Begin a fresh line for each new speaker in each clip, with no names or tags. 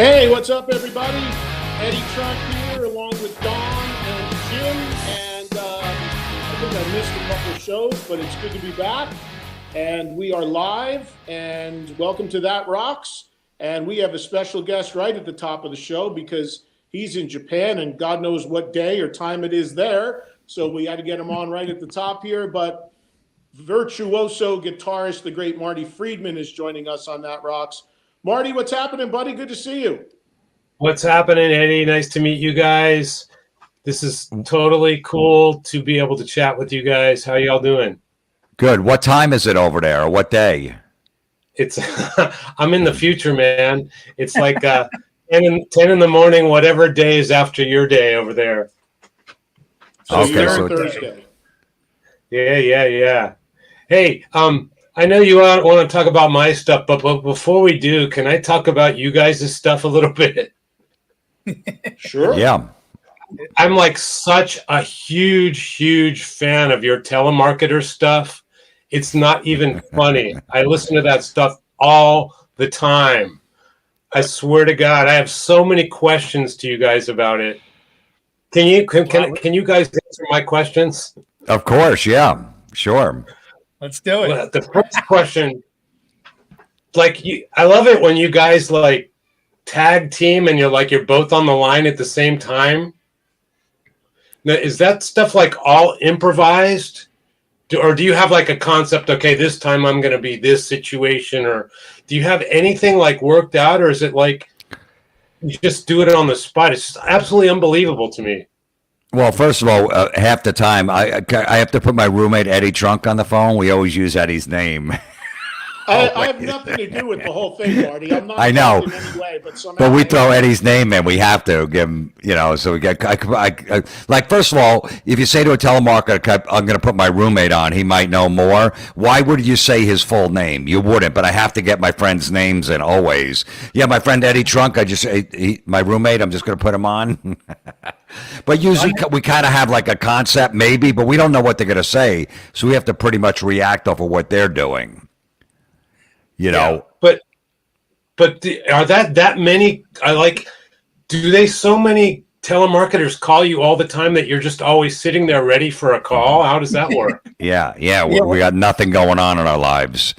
Hey, what's up, everybody? Eddie Trunk here, along with Don and Jim. And I think I missed a couple of shows, but it's good to be back. And we are live, and welcome to That Rocks. And we have a special guest right at the top of the show because he's in Japan, and God knows what day or time it is there. So we had to get him on right at the top here. But virtuoso guitarist, the great Marty Friedman, is joining us on That Rocks. Marty, what's happening, buddy? Good to see you.
What's happening, Eddie? Nice to meet you guys. This is totally cool to be able to chat with you guys. How y'all doing?
Good. What time is it over there? Or what day?
It's I'm in the future, man. It's like 10 in the morning, whatever day is after your day over there.
So
Okay,
you're
so
on Thursday.
Yeah. Hey, I know you want to talk about my stuff, but before we do, can I talk about you guys' stuff a little bit?
Sure.
Yeah.
I'm like such a huge fan of your telemarketer stuff. It's not even funny. I listen to that stuff all the time. I swear to God, I have so many questions to you guys about it. Can you guys answer my questions?
Of course. Yeah. Sure.
Let's do it.
Well, the first question, I love it when you guys like tag team and you're both on the line at the same time. Now, is that stuff like all improvised? Or do you have like a concept, okay, this time I'm going to be this situation? Or do you have anything like worked out? Or is it like you just do it on the spot? It's just absolutely unbelievable to me.
Well, first of all, half the time I have to put my roommate Eddie Trunk on the phone. We always use Eddie's name.
I have nothing to do with the whole thing, Marty. I'm not
I know.
in any way, but somehow
But we throw Eddie's name in. We have to give him, so we get, like, first of all, if you say to a telemarketer, I'm going to put my roommate on, he might know more. Why would you say his full name? You wouldn't, but I have to get my friends' names in always. Yeah, my friend Eddie Trunk, my roommate, I'm just going to put him on. But usually we kind of have like a concept maybe, but we don't know what they're going to say. So we have to pretty much react off of what they're doing.
Yeah, but are that many? Do they so many telemarketers call you all the time that you're just always sitting there ready for a call? How does that work?
Yeah. We got nothing going on in our lives.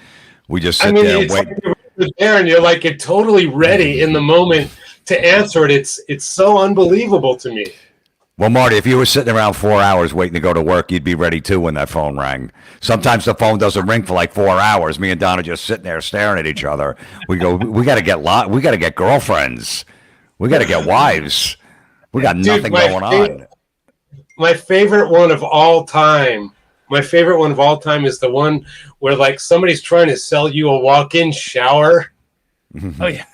We just sit there and wait.
Like you're there and you're totally ready in the moment to answer it. It's so unbelievable to me.
Well, Marty, if you were sitting around 4 hours waiting to go to work, you'd be ready too when that phone rang. Sometimes the phone doesn't ring for like 4 hours. Me and Don are just sitting there staring at each other. We go, we got to get girlfriends. We got to get wives. We got nothing going on.
My favorite one of all time is the one where like somebody's trying to sell you a walk-in shower.
Oh yeah.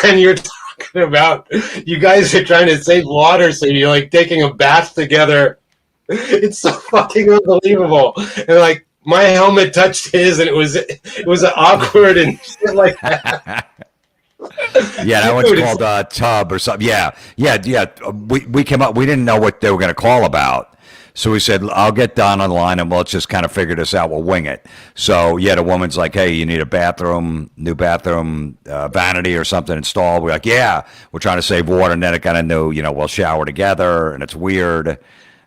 And you're talking about you guys are trying to save water, so you're like taking a bath together. It's so fucking unbelievable. And like my helmet touched his, and it was awkward and shit like that.
Yeah, that one's called a tub or something. Yeah. We came up. We didn't know what they were going to call about. So we said, I'll get Don on the line and we'll just kind of figure this out. We'll wing it. So, yeah, the woman's like, hey, you need a new bathroom, vanity or something installed. We're like, yeah, we're trying to save water. And then it kind of knew, we'll shower together and it's weird.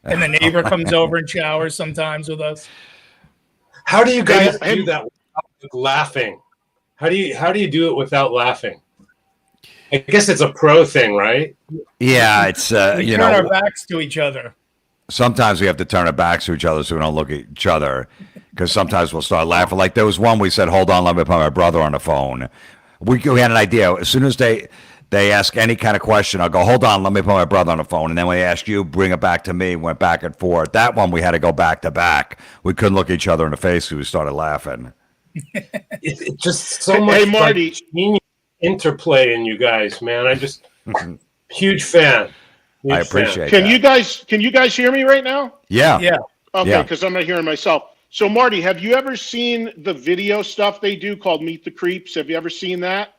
And the neighbor comes over and showers sometimes with us.
How do you guys do that without laughing? How do you do it without laughing? I guess it's a pro thing, right?
Yeah, it's,
we turn our backs to each other.
Sometimes we have to turn our backs to each other so we don't look at each other because sometimes we'll start laughing. Like there was one we said, hold on, let me put my brother on the phone. We had an idea. As soon as they ask any kind of question, I'll go, hold on, let me put my brother on the phone. And then when they asked you, bring it back to me, went back and forth. That one we had to go back to back. We couldn't look each other in the face because we started laughing.
It's just so much
Marty.
Like, interplay in you guys, man. I just huge fan.
I appreciate
Can
that.
you guys hear me right now?
Yeah.
Okay, because I'm not hearing myself. So, Marty, have you ever seen the video stuff they do called Meet the Creeps? Have you ever seen that?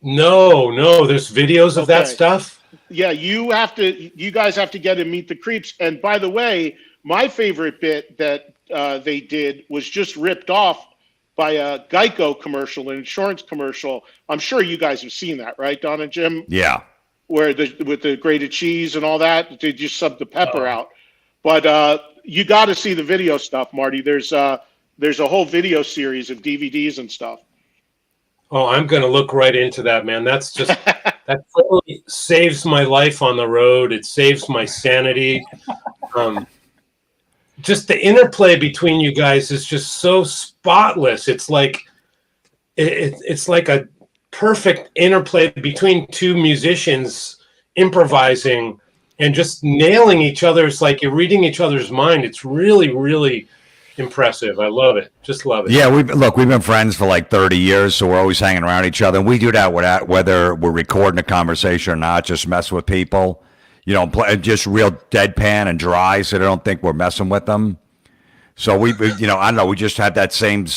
No. There's videos of that stuff?
Yeah, you guys have to get and Meet the Creeps. And by the way, my favorite bit that they did was just ripped off by a Geico commercial, an insurance commercial. I'm sure you guys have seen that, right, Don and Jim?
Yeah.
Where with the grated cheese and all that, they just sub the pepper out. But you got to see the video stuff, Marty. There's a whole video series of DVDs and stuff.
Oh, I'm going to look right into that, man. That's just that totally saves my life on the road. It saves my sanity. Just the interplay between you guys is just so spotless. It's like it's like a perfect interplay between two musicians improvising and just nailing each other. It's like you're reading each other's mind. It's really, really impressive. I love it. Just love it.
Yeah, we've been friends for like 30 years, so we're always hanging around each other. And we do that whether we're recording a conversation or not, just mess with people. You know, just real deadpan and dry, so they don't think we're messing with them. So we I don't know, we just have that same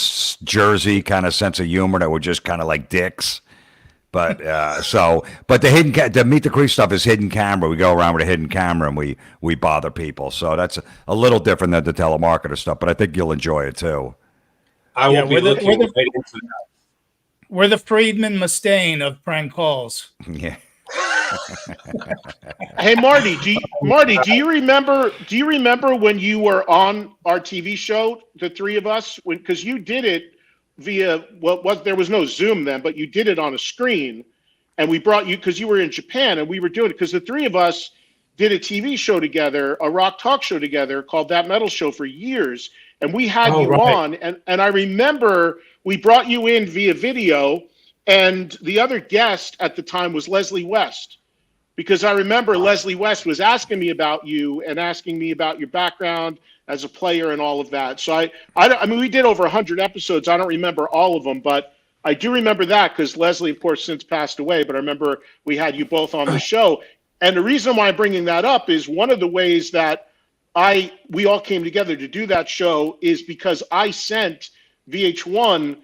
Jersey kind of sense of humor that we're just kind of like dicks. But but the Meet the Creep stuff is hidden camera. We go around with a hidden camera and we bother people. So that's a little different than the telemarketer stuff. But I think you'll enjoy it too.
I will be looking right into that.
We're the Friedman Mustaine of prank calls.
Yeah.
Hey, Marty, do you remember when you were on our TV show, the three of us? Because you did it via there was no Zoom then, but you did it on a screen, and we brought you because you were in Japan, and we were doing it because the three of us did a TV show together, a rock talk show together called That Metal Show for years, and we had on, and I remember we brought you in via video, and the other guest at the time was Leslie West, because I remember Leslie West was asking me about you and asking me about your background as a player and all of that. So I mean, we did over 100 episodes. I don't remember all of them, but I do remember that because Leslie, of course, since passed away. But I remember we had you both on the show. And the reason why I'm bringing that up is one of the ways that we all came together to do that show is because I sent VH1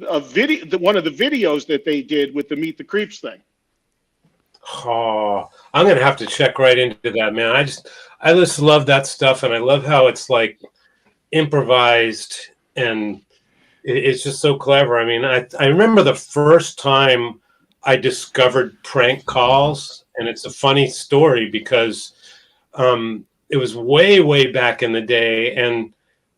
a video, one of the videos that they did with the Meet the Creeps thing.
Oh, I'm gonna have to check right into that, man. I just love that stuff, and I love how it's like improvised, and it's just so clever. I mean, I remember the first time I discovered prank calls, and it's a funny story because it was way back in the day, and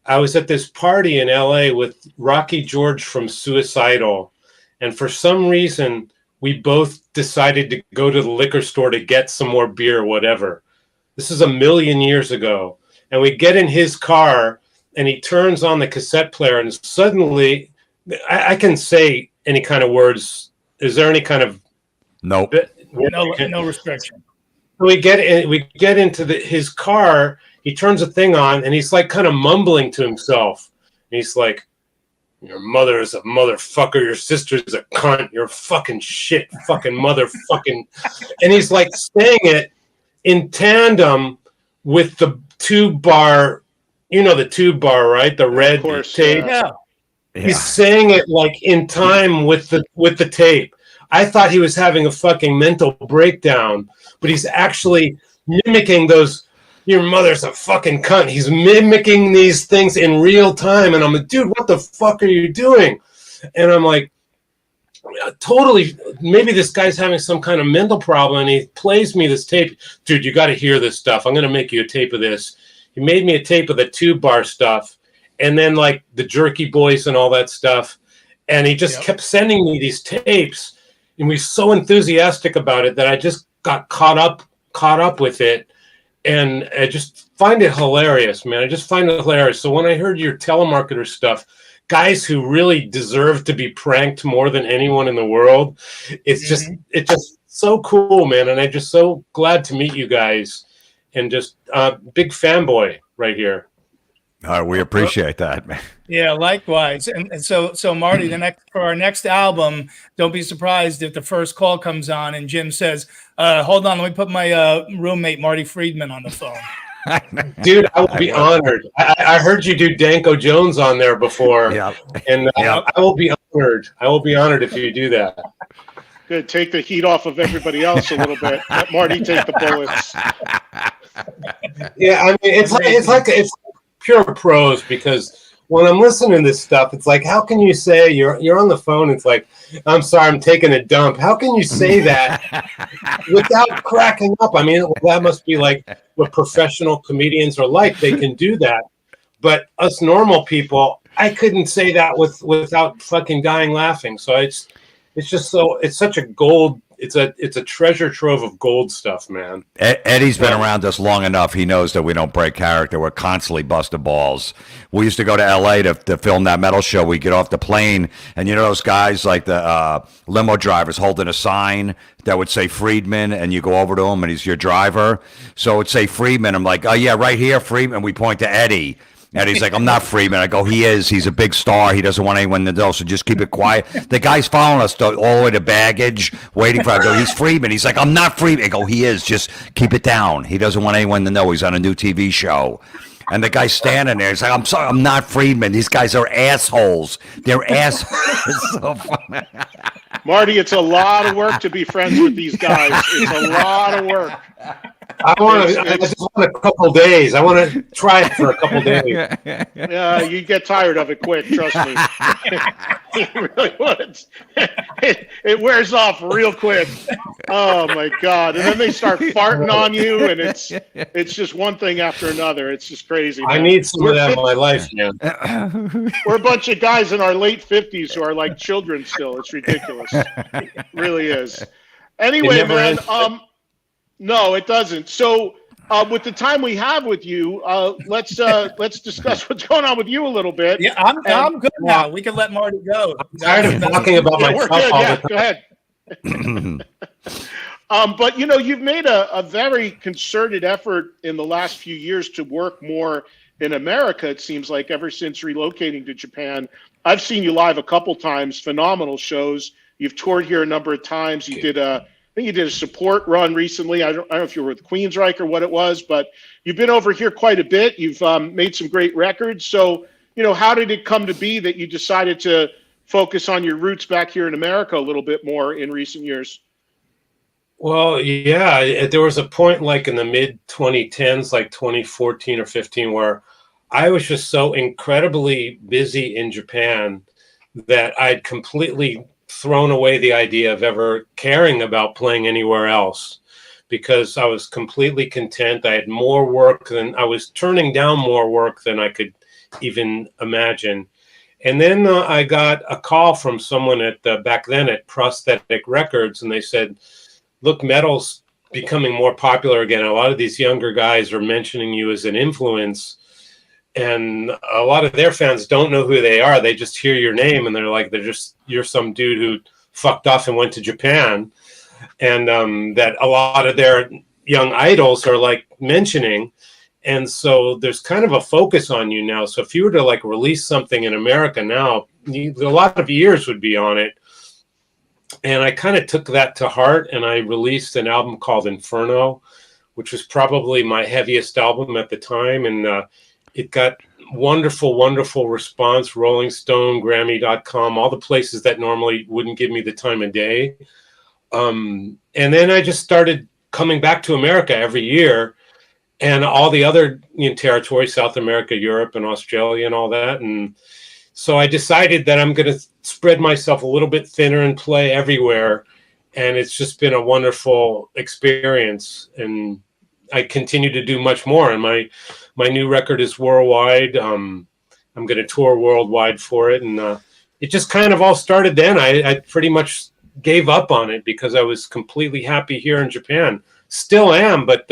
I was at this party in LA with Rocky George from Suicidal, and for some reason we both decided to go to the liquor store to get some more beer or whatever. This is a million years ago. And we get in his car and he turns on the cassette player and suddenly I can say any kind of words. Is there any kind of
no
restriction?
We get into his car, he turns the thing on and he's like kind of mumbling to himself. And he's like, "Your mother is a motherfucker. Your sister is a cunt. You're fucking shit, fucking motherfucking." And he's like saying it in tandem with the tube bar. You know the tube bar, right? The red tape.
Yeah.
He's saying it like in time with the tape. I thought he was having a fucking mental breakdown, but he's actually mimicking those. Your mother's a fucking cunt. He's mimicking these things in real time. And I'm like, dude, what the fuck are you doing? And I'm like, totally, maybe this guy's having some kind of mental problem. And he plays me this tape. Dude, you got to hear this stuff. I'm going to make you a tape of this. He made me a tape of the tube bar stuff. And then like the Jerky Boys and all that stuff. And he just kept sending me these tapes. And we were so enthusiastic about it that I just got caught up with it. And I just find it hilarious, man. I just find it hilarious. So when I heard your telemarketer stuff, guys who really deserve to be pranked more than anyone in the world, it's just so cool, man. And I'm just so glad to meet you guys. And just big fanboy right here.
We appreciate that, man.
Yeah, likewise. And so Marty, for our next album, don't be surprised if the first call comes on and Jim says, "Hold on, let me put my roommate Marty Friedman on the phone."
Dude, I will be honored. I heard you do Danko Jones on there before, and I will be honored. I will be honored if you do that.
Good, take the heat off of everybody else a little bit. Let Marty take the bullets.
Yeah, I mean it's like pure prose because when I'm listening to this stuff, it's like, how can you say you're on the phone? It's like, I'm sorry, I'm taking a dump. How can you say that without cracking up? I mean, that must be like what professional comedians are like. They can do that. But us normal people, I couldn't say that without fucking dying laughing. So it's just so, it's such a gold. It's a treasure trove of gold stuff, man.
Eddie's been around us long enough. He knows that we don't break character. We're constantly busting balls. We used to go to L.A. to film that metal show. We get off the plane, and you know those guys like the limo drivers holding a sign that would say Friedman, and you go over to him, and he's your driver. So it would say Friedman. I'm like, oh, yeah, right here, Friedman. We point to Eddie. And he's like, I'm not Friedman. I go, he is. He's a big star. He doesn't want anyone to know, so just keep it quiet. The guy's following us all the way to baggage, waiting for us. I go, he's Friedman. He's like, I'm not Friedman. I go, he is. Just keep it down. He doesn't want anyone to know he's on a new TV show. And the guy's standing there. He's like, I'm sorry, I'm not Friedman. These guys are assholes. They're assholes. It's so funny.
Marty, it's a lot of work to be friends with these guys. It's a lot of work.
I just want a couple days. I want to try it for a couple days.
Yeah, you get tired of it quick. Trust me. You really would. It wears off real quick. Oh my God! And then they start farting on you, and it's just one thing after another. It's just crazy. Man.
I need some of that in my life, man.
We're a bunch of guys in our late 50s who are like children still. It's ridiculous. It really is. Anyway, man. No, it doesn't. So, with the time we have with you, let's discuss what's going on with you a little bit.
Yeah, I'm good now. We can let Marty go.
I'm tired of talking about myself all the time.
Go ahead. But you've made a very concerted effort in the last few years to work more in America. It seems like ever since relocating to Japan, I've seen you live a couple times. Phenomenal shows. You've toured here a number of times. You did I think you did a support run recently. I don't know if you were with Queensryche or what it was, but you've been over here quite a bit. You've made some great records. So, how did it come to be that you decided to focus on your roots back here in America a little bit more in recent years?
Well, yeah, there was a point like in the mid 2010s, like 2014 or 15, where I was just so incredibly busy in Japan that I'd completely thrown away the idea of ever caring about playing anywhere else, because I was completely content. I had more work than I was turning down, more work than I could even imagine. And then I got a call from someone at back then at Prosthetic Records, and they said, look, metal's becoming more popular again. A lot of these younger guys are mentioning you as an influence, and a lot of their fans don't know who they are. They just hear your name and they're like, you're some dude who fucked off and went to Japan. And that a lot of their young idols are like mentioning. And so there's kind of a focus on you now. So if you were to like release something in America now, a lot of ears would be on it. And I kind of took that to heart, and I released an album called Inferno, which was probably my heaviest album at the time. And it got wonderful, wonderful response. Rolling Stone, Grammy.com, all the places that normally wouldn't give me the time of day. And then I just started coming back to America every year, and all the other territories, South America, Europe, and Australia, and all that. And so I decided that I'm going to spread myself a little bit thinner and play everywhere. And it's just been a wonderful experience. And I continue to do much more. And my new record is worldwide. I'm going to tour worldwide for it. And it just kind of all started then. I pretty much gave up on it because I was completely happy here in Japan. Still am, but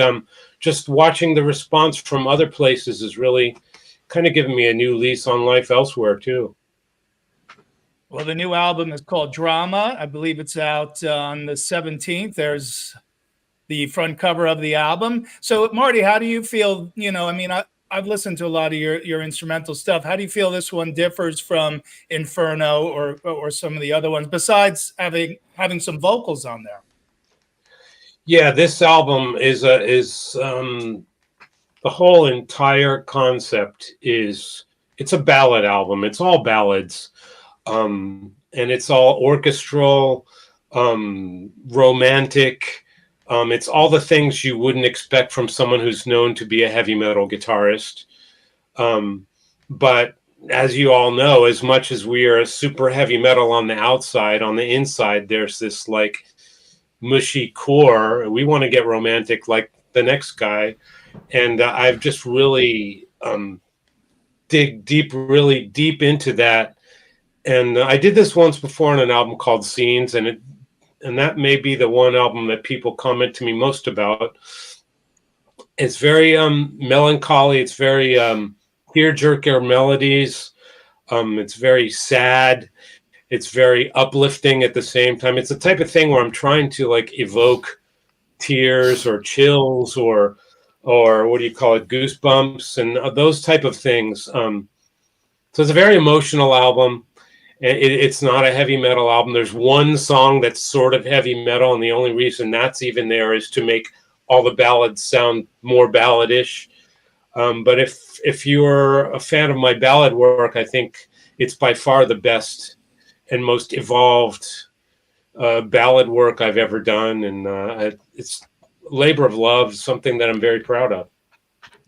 just watching the response from other places is really kind of giving me a new lease on life elsewhere too.
Well, the new album is called Drama. I believe it's out on the 17th. There's the front cover of the album. So, Marty, how do you feel? I've listened to a lot of your instrumental stuff. How do you feel this one differs from Inferno or some of the other ones, besides having some vocals on there?
Yeah, this album is the whole entire concept is it's a ballad album. It's all ballads, and it's all orchestral, romantic. It's all the things you wouldn't expect from someone who's known to be a heavy metal guitarist. But as you all know, as much as we are super heavy metal on the outside, on the inside, there's this like mushy core. We want to get romantic like the next guy. And I've just really really deep into that. And I did this once before on an album called Scenes, and that may be the one album that people comment to me most about. It's very melancholy. It's very tear-jerker melodies. It's very sad. It's very uplifting at the same time. It's the type of thing where I'm trying to like evoke tears or chills or what do you call it, goosebumps and those type of things. So it's a very emotional album. It's not a heavy metal album. There's one song that's sort of heavy metal, and the only reason that's even there is to make all the ballads sound more balladish. But if you're a fan of my ballad work, I think it's by far the best and most evolved ballad work I've ever done, and it's labor of love, something that I'm very proud of.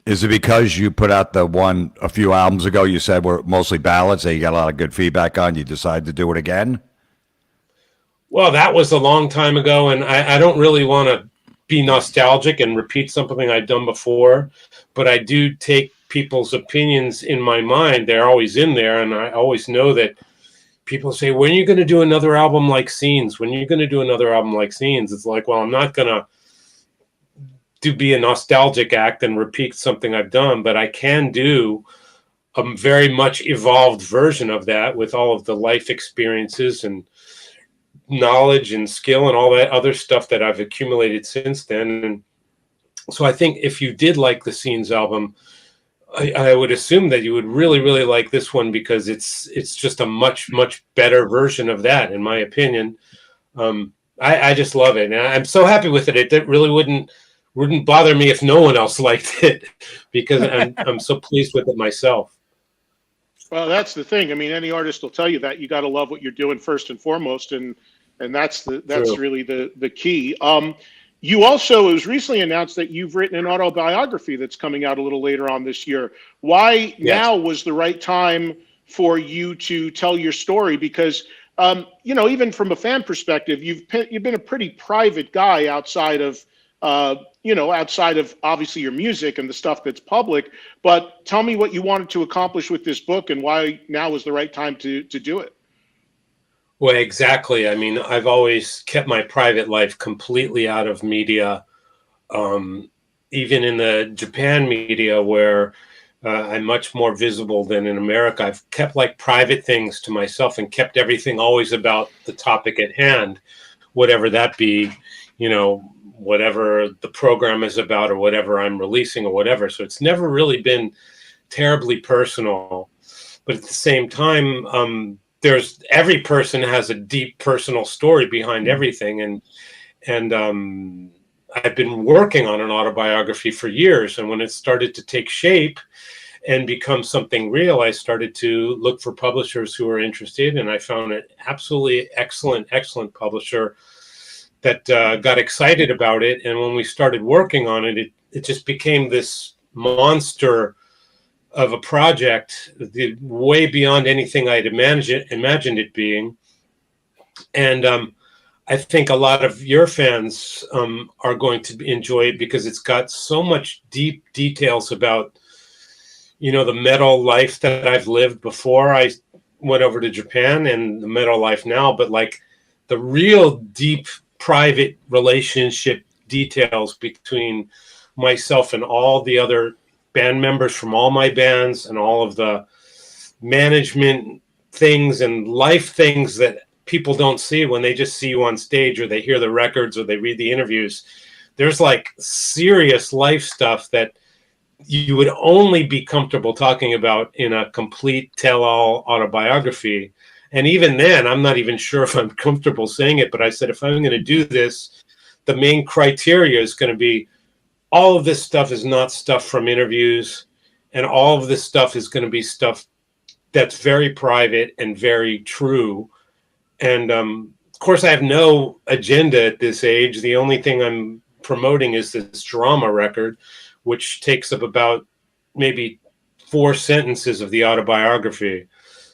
Is it because you put out the one a few albums ago you said were mostly ballads that you got a lot of good feedback on, you decided to do it again?
Well, that was a long time ago, and I don't really want to be nostalgic and repeat something I've done before, but I do take people's opinions in my mind. They're always in there, and I always know that people say, when are you going to do another album like Scenes? When are you going to do another album like Scenes? It's like, well, I'm not going to be a nostalgic act and repeat something I've done, but I can do a very much evolved version of that with all of the life experiences and knowledge and skill and all that other stuff that I've accumulated since then. And so I think if you did like the Scenes album, I would assume that you would really, really like this one, because it's just a much, much better version of that, in my opinion. I just love it, and I'm so happy with it. It really wouldn't bother me if no one else liked it, because I'm so pleased with it myself.
Well, that's the thing. I mean, any artist will tell you that you got to love what you're doing first and foremost, and that's
True.
really the key. You also, it was recently announced that you've written an autobiography that's coming out a little later on this year. Why now was the right time for you to tell your story? Because even from a fan perspective, you've been a pretty private guy outside of obviously your music and the stuff that's public. But tell me what you wanted to accomplish with this book and why now was the right time to do it.
Well, exactly. I mean, I've always kept my private life completely out of media, even in the Japan media, where I'm much more visible than in America. I've kept like private things to myself and kept everything always about the topic at hand, whatever that be, whatever the program is about or whatever I'm releasing or whatever. So it's never really been terribly personal. But at the same time, every person has a deep personal story behind everything. And I've been working on an autobiography for years. And when it started to take shape and become something real, I started to look for publishers who were interested. And I found an absolutely excellent publisher that got excited about it. And when we started working on it, it just became this monster of a project, way beyond anything I'd imagined it being. And I think a lot of your fans are going to enjoy it, because it's got so much deep details about, the metal life that I've lived before I went over to Japan, and the metal life now, but like the real deep private relationship details between myself and all the other band members from all my bands, and all of the management things and life things that people don't see when they just see you on stage, or they hear the records, or they read the interviews. There's like serious life stuff that you would only be comfortable talking about in a complete tell-all autobiography. And even then, I'm not even sure if I'm comfortable saying it, but I said, if I'm going to do this, the main criteria is going to be, all of this stuff is not stuff from interviews, and all of this stuff is going to be stuff that's very private and very true. And of course, I have no agenda at this age. The only thing I'm promoting is this drama record, which takes up about maybe 4 sentences of the autobiography.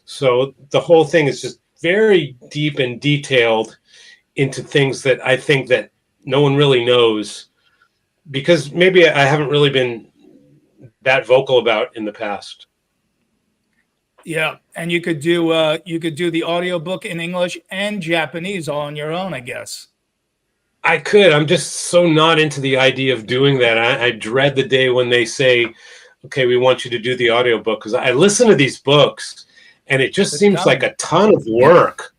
So the whole thing is just very deep and detailed into things that I think that no one really knows, because maybe I haven't really been that vocal about in the past.
Yeah, and you could do the audiobook in English and Japanese all on your own, I guess.
I could. I'm just so not into the idea of doing that. I dread the day when they say, okay, we want you to do the audiobook, because I listen to these books and it just seems like a ton of work.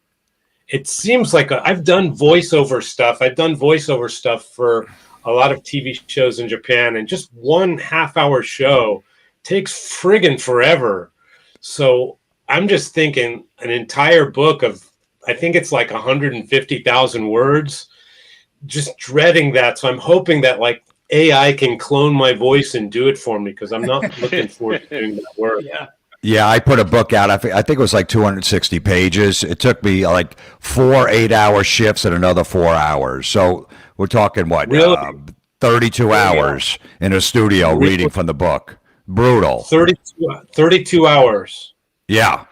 It seems like I've done voiceover stuff. I've done voiceover stuff for a lot of TV shows in Japan, and just 1 half-hour show takes friggin' forever. So I'm just thinking an entire book of, I think it's like 150,000 words, just dreading that. So I'm hoping that like AI can clone my voice and do it for me, because I'm not looking forward to doing that work.
Yeah, I put a book out. I think it was like 260 pages. It took me like 4 8-hour shifts and another 4 hours. So we're talking what,
Really?
32 hours in a studio reading from the book. Brutal.
32 hours.
Yeah.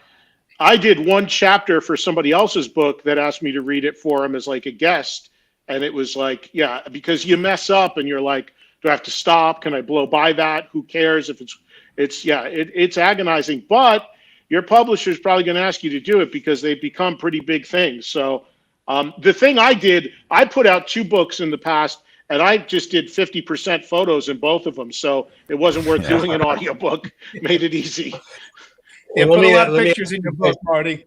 I did one chapter for somebody else's book that asked me to read it for him as like a guest. And it was like, yeah, because you mess up and you're like, do I have to stop? Can I blow by that? Who cares if it's agonizing, but your publisher is probably going to ask you to do it because they've become pretty big things. So the thing I did, I put out 2 books in the past, and I just did 50% photos in both of them. So it wasn't worth doing an audiobook. Made it easy.
Yeah, put a lot of pictures in your book, Marty.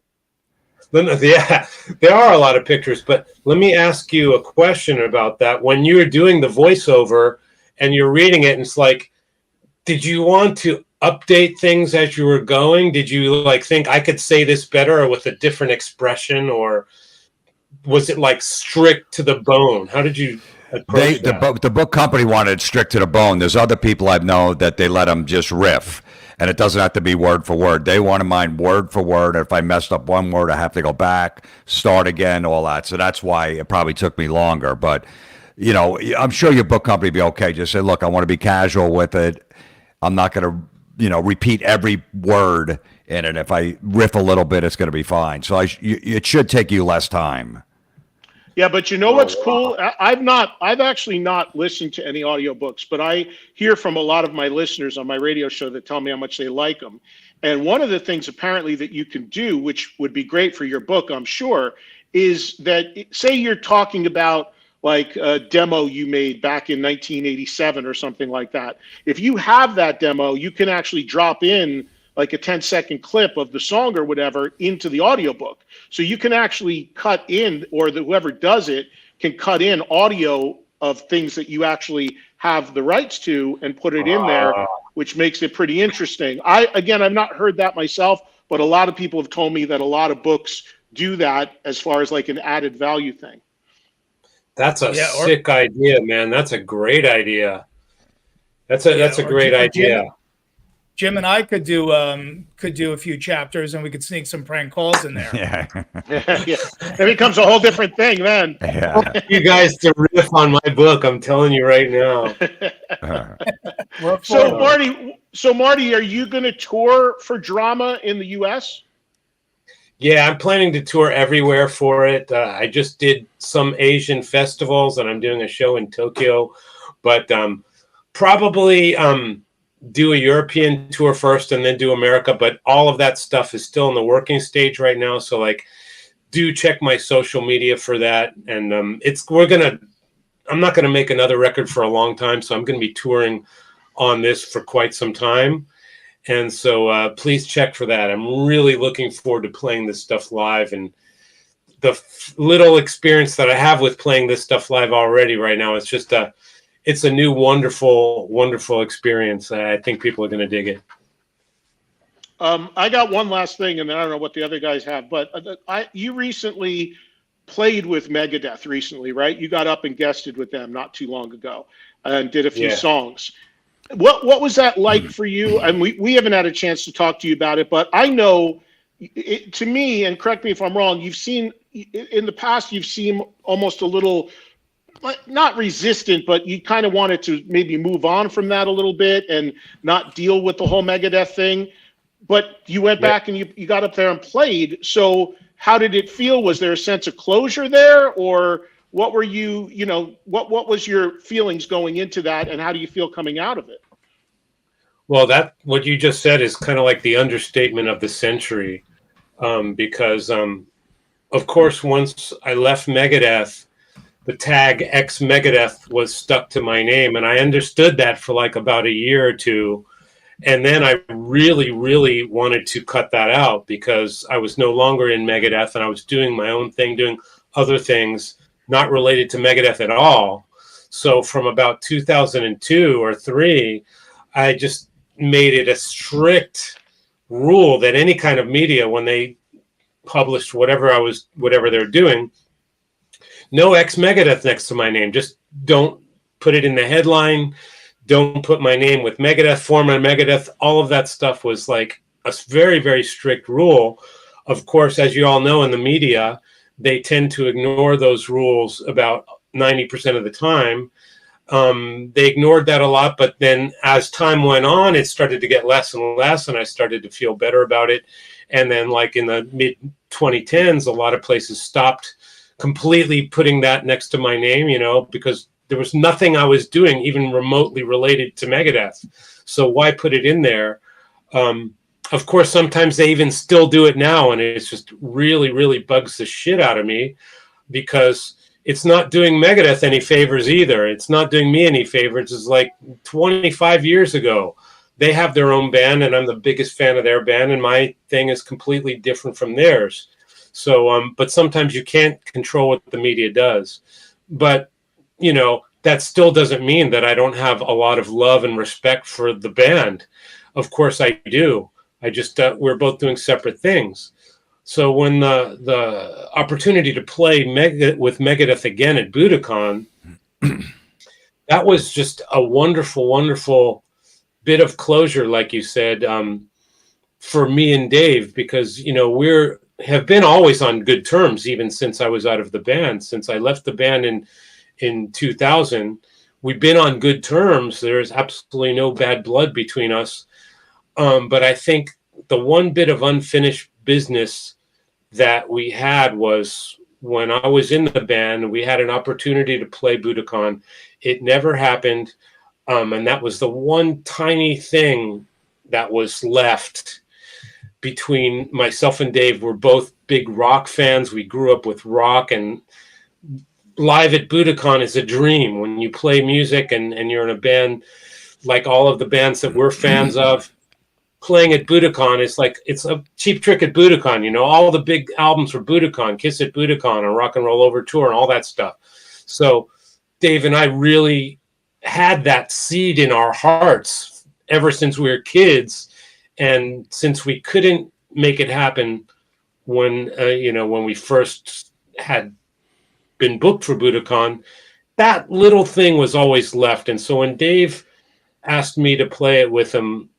Yeah, there are a lot of pictures, but let me ask you a question about that. When you were doing the voiceover and you're reading it, and it's like, did you want to update things as you were going? Did you like think I could say this better or with a different expression, or was it like strict to the bone? How did you approach that?
The book company wanted strict to the bone. There's other people I've known that they let them just riff, and it doesn't have to be word for word. They wanted mine word for word. If I messed up one word, I have to go back, start again, all that. So that's why it probably took me longer. But, you know, I'm sure your book company would be okay. Just say, look, I want to be casual with it. I'm not going to, you know, repeat every word in it. If I riff a little bit, it's going to be fine. So it should take you less time.
Yeah, but you know what's cool? I've actually not listened to any audiobooks, but I hear from a lot of my listeners on my radio show that tell me how much they like them. And one of the things apparently that you can do, which would be great for your book, I'm sure, is that say you're talking about like a demo you made back in 1987 or something like that. If you have that demo, you can actually drop in like a 10-second clip of the song or whatever into the audiobook. So you can actually cut in, or whoever does it can cut in audio of things that you actually have the rights to and put it in there, which makes it pretty interesting. I've not heard that myself, but a lot of people have told me that a lot of books do that as far as like an added value thing.
That's a sick idea, man. That's a great idea. That's a great idea.
Jim and I could do a few chapters, and we could sneak some prank calls in there.
Yeah.
It becomes a whole different thing then.
Yeah.
You guys to riff on my book, I'm telling you right now.
So Marty, are you going to tour for Drama in the U.S.?
Yeah, I'm planning to tour everywhere for it. I just did some Asian festivals, and I'm doing a show in Tokyo, but probably do a European tour first and then do America. But all of that stuff is still in the working stage right now. So like, do check my social media for that. And I'm not going to make another record for a long time. So I'm going to be touring on this for quite some time. And so please check for that. I'm really looking forward to playing this stuff live, and the little experience that I have with playing this stuff live already right now, it's a new, wonderful, wonderful experience. I think people are going to dig it.
I got one last thing, and then I don't know what the other guys have, but you recently played with Megadeth recently, right? You got up and guested with them not too long ago and did a few songs. What was that like for you? And we haven't had a chance to talk to you about it, but I know to me, and correct me if I'm wrong, you've seen in the past, you've seen almost a little not resistant, but you kind of wanted to maybe move on from that a little bit and not deal with the whole Megadeth thing. But you went back and you got up there and played. So how did it feel? Was there a sense of closure there, or what were you, what was your feelings going into that, and how do you feel coming out of it?
Well, what you just said is kind of like the understatement of the century, because of course, once I left Megadeth, the tag ex Megadeth was stuck to my name, and I understood that for like about a year or two. And then I really, really wanted to cut that out because I was no longer in Megadeth and I was doing my own thing, doing other things not related to Megadeth at all. So from about 2002 or 3, I just made it a strict rule that any kind of media, when they published whatever they're doing, no ex-Megadeth next to my name. Just don't put it in the headline. Don't put my name with Megadeth, former Megadeth. All of that stuff was like a very, very strict rule. Of course, as you all know, in the media, they tend to ignore those rules about 90% of the time. They ignored that a lot, but then as time went on, it started to get less and less, and I started to feel better about it. And then like in the mid-2010s, a lot of places stopped completely putting that next to my name, because there was nothing I was doing even remotely related to Megadeth. So why put it in there? Of course, sometimes they even still do it now, and it's just really, really bugs the shit out of me because it's not doing Megadeth any favors either. It's not doing me any favors. It's like 25 years ago. They have their own band, and I'm the biggest fan of their band, and my thing is completely different from theirs. So, but sometimes you can't control what the media does. But that still doesn't mean that I don't have a lot of love and respect for the band. Of course I do. I just, we're both doing separate things. So when the opportunity to play with Megadeth again at Budokan, that was just a wonderful, wonderful bit of closure, like you said, for me and Dave, because, have been always on good terms, even since I was out of the band. Since I left the band in 2000, we've been on good terms. There's absolutely no bad blood between us. But I think the one bit of unfinished business that we had was when I was in the band, we had an opportunity to play Budokan. It never happened. And that was the one tiny thing that was left between myself and Dave. We're both big rock fans. We grew up with rock, and live at Budokan is a dream. When you play music and you're in a band, like all of the bands that we're fans of, playing at Budokan is like, it's a Cheap Trick at Budokan, all the big albums for Budokan, Kiss at Budokan, and Rock and Roll Over Tour, and all that stuff. So Dave and I really had that seed in our hearts ever since we were kids. And since we couldn't make it happen when we first had been booked for Budokan, that little thing was always left. And so when Dave asked me to play it with him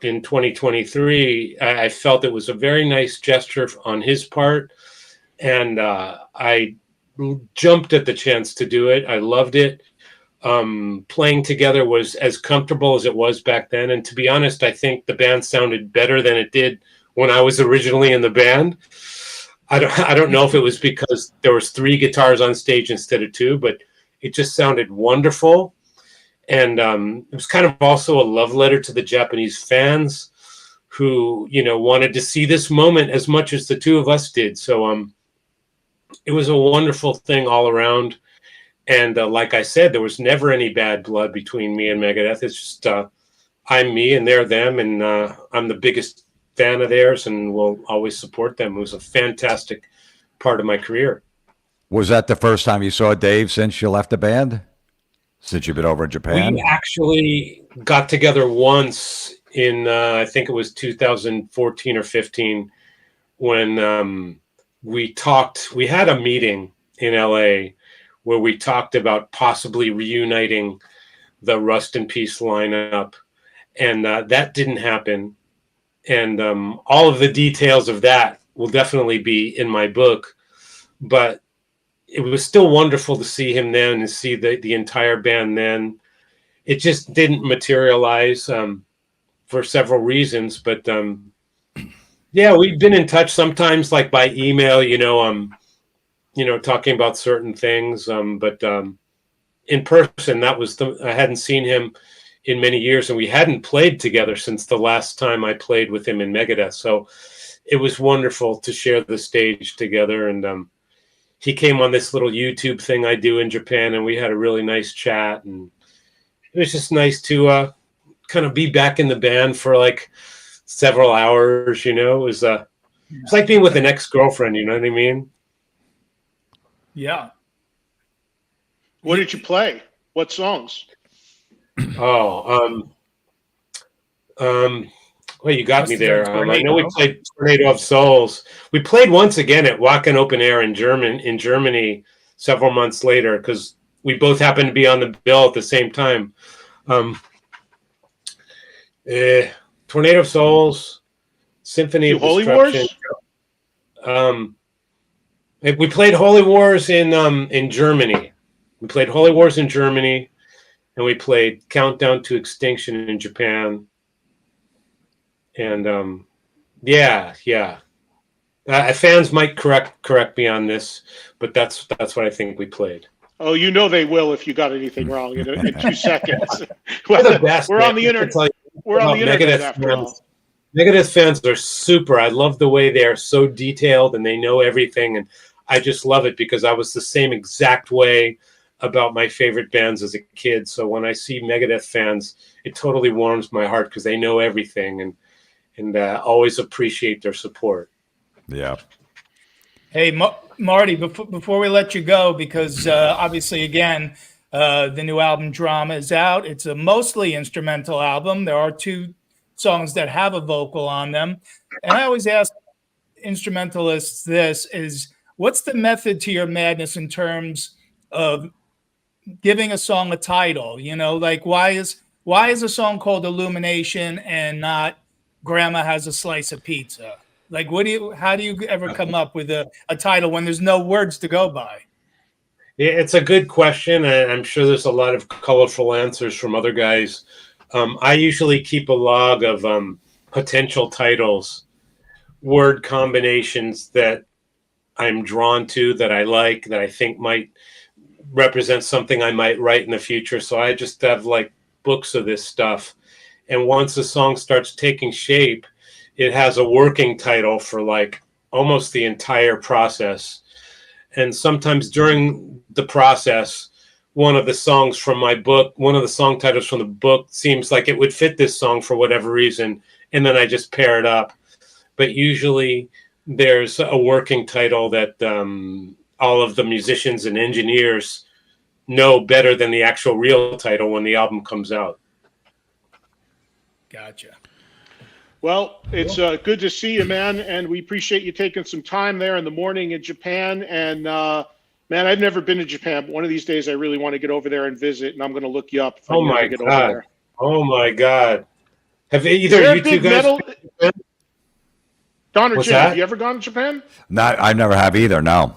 in 2023, I felt it was a very nice gesture on his part. And I jumped at the chance to do it. I loved it. Playing together was as comfortable as it was back then. And to be honest, I think the band sounded better than it did when I was originally in the band. I don't know if it was because there was 3 guitars on stage instead of 2, but it just sounded wonderful. And it was kind of also a love letter to the Japanese fans who, wanted to see this moment as much as the 2 of us did. So it was a wonderful thing all around. And like I said, there was never any bad blood between me and Megadeth. It's just I'm me and they're them, and I'm the biggest fan of theirs and will always support them. It was a fantastic part of my career.
Was that the first time you saw Dave since you left the band? Since you've been over in Japan?
We actually got together once in, I think it was 2014 or 15, when we talked. We had a meeting in LA where we talked about possibly reuniting the Rust in Peace lineup. And that didn't happen. And all of the details of that will definitely be in my book. But it was still wonderful to see him then and see the entire band then. It just didn't materialize for several reasons, but yeah, we've been in touch sometimes, like by email, talking about certain things. But in person, I hadn't seen him in many years, and we hadn't played together since the last time I played with him in Megadeth. So it was wonderful to share the stage together. And he came on this little YouTube thing I do in Japan, and we had a really nice chat. And it was just nice to kind of be back in the band for like several hours. It was it's like being with an ex-girlfriend. You know what I mean?
Yeah.
What did you play? What songs?
Well, you got me there. I know we played Tornado of Souls. We played once again at Wacken Open Air in Germany several months later, because we both happened to be on the bill at the same time. Tornado of Souls, Symphony of
Holy
Destruction.
Wars?
We played Holy Wars in Germany. We played Holy Wars in Germany, and we played Countdown to Extinction in Japan. And fans might correct me on this, but that's what I think we played.
Oh, they will if you got anything wrong in 2 seconds.
We're the best.
We're on the internet. We're on the internet after all.
Megadeth fans are super. I love the way they are so detailed and they know everything, and I just love it because I was the same exact way about my favorite bands as a kid. So when I see Megadeth fans, it totally warms my heart because they know everything and always appreciate their support.
Yeah.
Hey, Marty, before we let you go, because obviously, again, the new album Drama is out. It's a mostly instrumental album. There are 2 songs that have a vocal on them. And I always ask instrumentalists what's the method to your madness in terms of giving a song a title? Like why is a song called Illumination and not Grandma Has a Slice of Pizza? Like, how do you ever come up with a title when there's no words to go by?
Yeah, it's a good question, and I'm sure there's a lot of colorful answers from other guys. I usually keep a log of potential titles, word combinations that I'm drawn to, that I like, that I think might represent something I might write in the future. So I just have like books of this stuff. And once a song starts taking shape, it has a working title for like almost the entire process. And sometimes during the process, one of the songs from my book, one of the song titles from the book seems like it would fit this song for whatever reason. And then I just pair it up. But usually there's a working title that all of the musicians and engineers know better than the actual real title when the album comes out.
Gotcha.
Well, it's good to see you, man, and we appreciate you taking some time there in the morning in Japan. And man, I've never been to Japan, but one of these days I really want to get over there and visit, and I'm going to look you up.
Oh my God! Oh my God! Have either you two guys?
Don or Jim, have you ever gone to Japan?
Not, I never have either. No.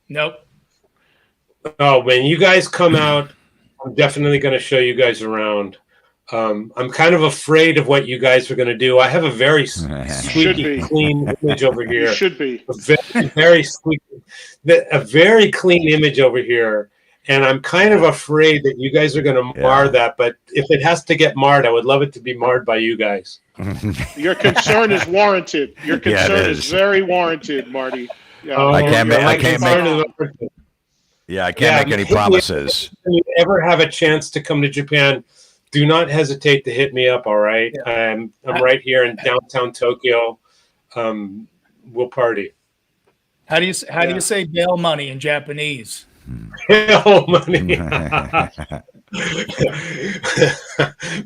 Nope.
Oh, when you guys come out, I'm definitely going to show you guys around. I'm kind of afraid of what you guys are going to do. I have a very squeaky clean image over here.
You should be.
Very squeaky, a very clean image over here. And I'm kind of afraid that you guys are going to mar that. But if it has to get marred, I would love it to be marred by you guys.
Your concern is warranted. Your concern is very warranted, Marty. Yeah.
I can't make any promises.
If you ever have a chance to come to Japan, do not hesitate to hit me up. All right. Yeah. I'm right here in downtown Tokyo. We'll party.
How do you say bail money in Japanese?
Bail money.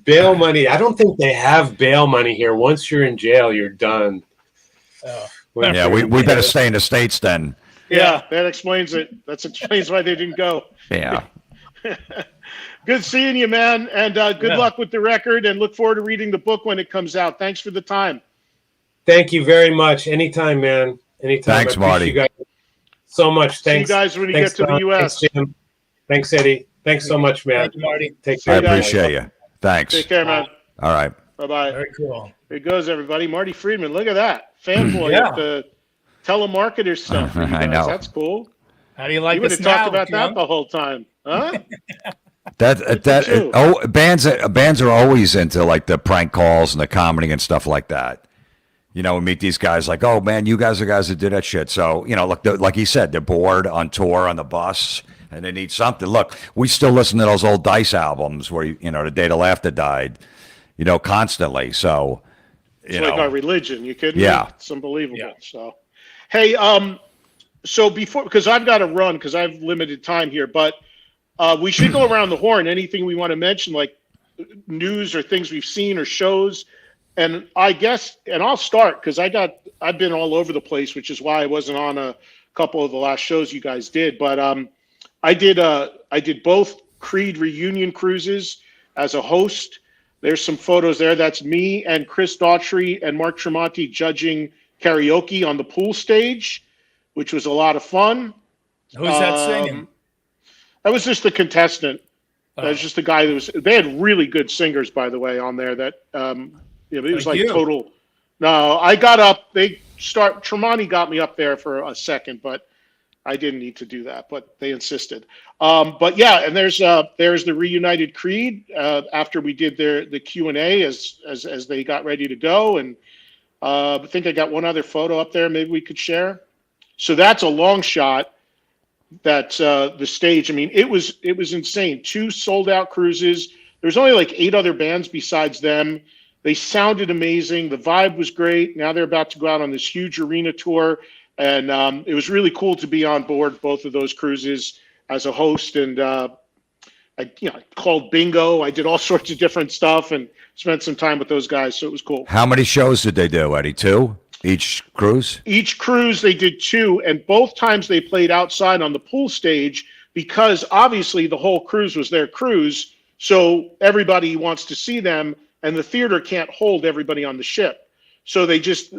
Bail money. I don't think they have bail money here. Once you're in jail, you're done.
Yeah, we better stay in the States then.
Yeah, that explains it. That explains why they didn't go.
Yeah.
Good seeing you, man, and good luck with the record, and look forward to reading the book when it comes out. Thanks for the time.
Thank you very much. Anytime, man. Anytime.
Thanks, Marty.
so much.
See you
Thanks,
guys when you
thanks,
get to the
Don.
U.S.
Thanks, Jim. Thanks, Eddie. Thanks so much, man.
Thank you, Marty.
Take
I
care.
guys.
appreciate you. Thanks.
Take care, man.
All right.
Bye-bye.
Very cool.
Here goes, everybody. Marty Friedman. Look at that. Fanboy
Yeah.
of the telemarketer stuff. For you
I
guys.
know.
That's cool.
How do you like
You would
this
have talked
now,
about
Jim?
that the whole time. Huh?
Bands are always into like the prank calls and the comedy and stuff like that. You know, we meet these guys like, oh man, you guys are guys that do that shit. So, you know, look, like he said, they're bored on tour on the bus and they need something. Look, we still listen to those old Dice albums where, you know, The Day the Laughter Died, you know, constantly. So,
It's like our religion. You kidding
Yeah.
me? It's unbelievable.
Yeah.
So, hey, so before, because I've got to run because I have limited time here, but we should go around the horn. Anything we want to mention, like news or things we've seen or shows. And I guess, and I'll start because I've been all over the place, which is why I wasn't on a couple of the last shows you guys did. But I did both Creed reunion cruises as a host. There's some photos there. That's me and Chris Daughtry and Mark Tremonti judging karaoke on the pool stage, which was a lot of fun.
Who's that singing?
That was just the contestant.
Oh.
That was just the guy that was. They had really good singers, by the way, on there. That it was like
you.
total. No, I got up. Tremonti got me up there for a second, but I didn't need to do that. But they insisted. But yeah, and there's the reunited Creed after we did the Q&A as they got ready to go, and I think I got one other photo up there. Maybe we could share. So that's a long shot. That the stage. I mean, it was insane. 2 sold out cruises. There's only like 8 other bands besides them. They sounded amazing. The vibe was great. Now they're about to go out on this huge arena tour, and it was really cool to be on board both of those cruises as a host. And I called bingo. I did all sorts of different stuff and spent some time with those guys. So it was cool.
How many shows did they do, Eddie? 2 each cruise?
Each cruise they did 2, and both times they played outside on the pool stage because obviously the whole cruise was their cruise. So everybody wants to see them, and the theater can't hold everybody on the ship. So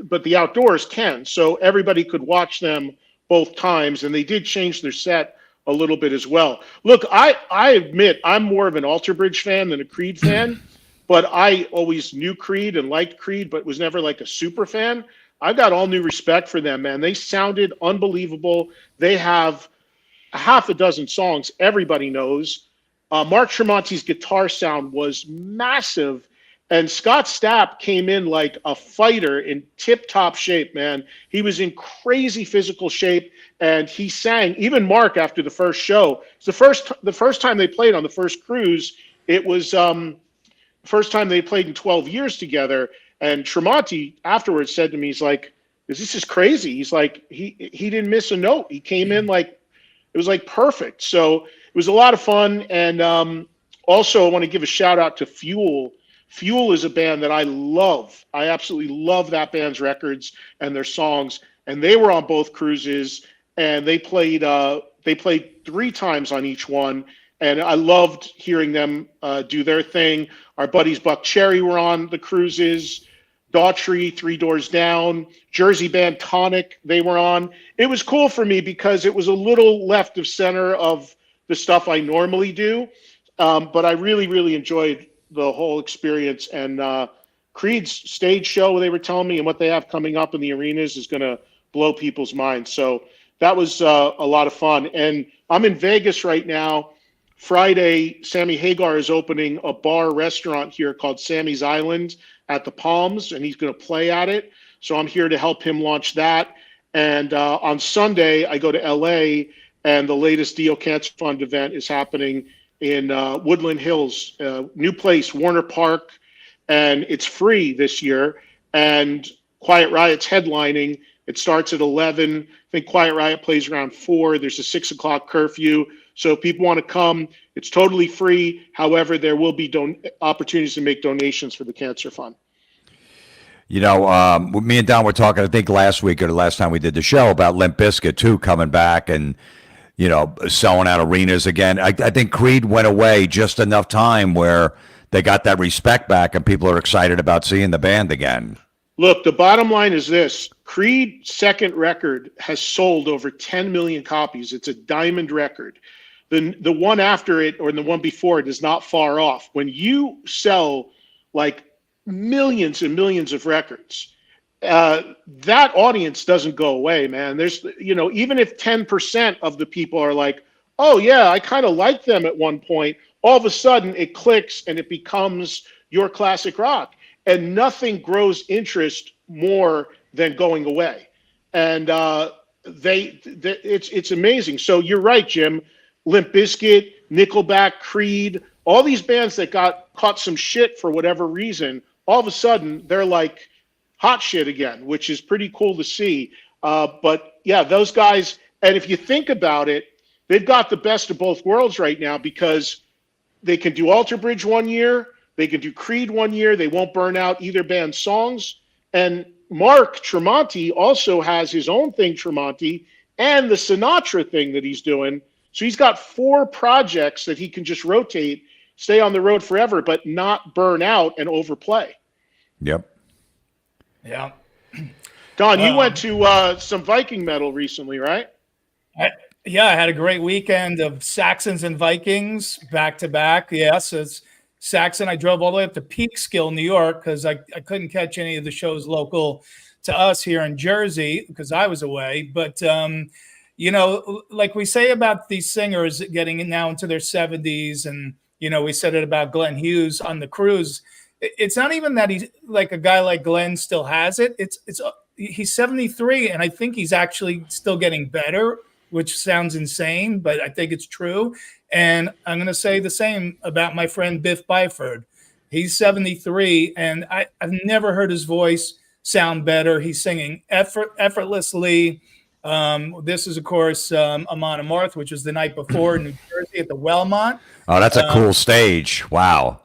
but the outdoors can. So everybody could watch them both times, and they did change their set a little bit as well. Look, I admit I'm more of an Alter Bridge fan than a Creed fan, but I always knew Creed and liked Creed, but was never like a super fan. I've got all new respect for them, man. They sounded unbelievable. They have a half a dozen songs everybody knows. Mark Tremonti's guitar sound was massive, and Scott Stapp came in like a fighter in tip-top shape, man. He was in crazy physical shape, and he sang. Even Mark, after the first show, the first time they played on the first cruise, it was the first time they played in 12 years together. And Tremonti afterwards said to me, he's like, this is crazy. He's like, he didn't miss a note. He came in like, it was like perfect. So it was a lot of fun. And also I want to give a shout out to Fuel. Fuel is a band that I love. I absolutely love that band's records and their songs. And they were on both cruises, and they played 3 times on each one. And I loved hearing them do their thing. Our buddies Buck Cherry were on the cruises. Daughtry, 3 Doors Down, Jersey band Tonic, they were on. It was cool for me because it was a little left of center of the stuff I normally do. But I really, really enjoyed the whole experience. And Creed's stage show, they were telling me, and what they have coming up in the arenas is going to blow people's minds. So that was a lot of fun. And I'm in Vegas right now. Friday, Sammy Hagar is opening a bar restaurant here called Sammy's Island at the Palms, and he's going to play at it. So I'm here to help him launch that. And on Sunday, I go to LA, and the latest Dio Cancer Fund event is happening in Woodland Hills, new place, Warner Park, and it's free this year. And Quiet Riot's headlining. It starts at 11. I think Quiet Riot plays around 4. There's a 6 o'clock curfew. So if people want to come, it's totally free. However, there will be opportunities to make donations for the Cancer Fund.
You know, me and Don were talking, I think last week or the last time we did the show, about Limp Bizkit too, coming back and, you know, selling out arenas again. I think Creed went away just enough time where they got that respect back and people are excited about seeing the band again.
Look, the bottom line is this. Creed's second record has sold over 10 million copies. It's a diamond record. The one after it or the one before it is not far off. When you sell like millions and millions of records, that audience doesn't go away, man. There's, even if 10% of the people are like, oh yeah, I kind of liked them at one point, all of a sudden it clicks and it becomes your classic rock. And nothing grows interest more than going away. And it's amazing. So you're right, Jim. Limp Bizkit, Nickelback, Creed, all these bands that caught some shit for whatever reason, all of a sudden they're like hot shit again, which is pretty cool to see. But yeah, those guys, and if you think about it, they've got the best of both worlds right now because they can do Alter Bridge one year, they can do Creed one year, they won't burn out either band's songs. And Mark Tremonti also has his own thing, Tremonti, and the Sinatra thing that he's doing. So he's got 4 projects that he can just rotate, stay on the road forever, but not burn out and overplay.
Yep.
Yeah.
Don, you went to some Viking metal recently, right?
I had a great weekend of Saxons and Vikings back to back. Yes, it's Saxon. I drove all the way up to Peekskill, New York, because I couldn't catch any of the shows local to us here in Jersey because I was away. But like we say about these singers getting now into their 70s, and we said it about Glenn Hughes on the cruise. It's not even that he's like a guy like Glenn still has it. He's 73, and I think he's actually still getting better, which sounds insane, but I think it's true. And I'm going to say the same about my friend Biff Byford. He's 73, and I've never heard his voice sound better. He's singing effortlessly. This is, of course, Amon Amarth, which was the night before in New Jersey at the Wellmont.
Oh, that's a cool stage. Wow.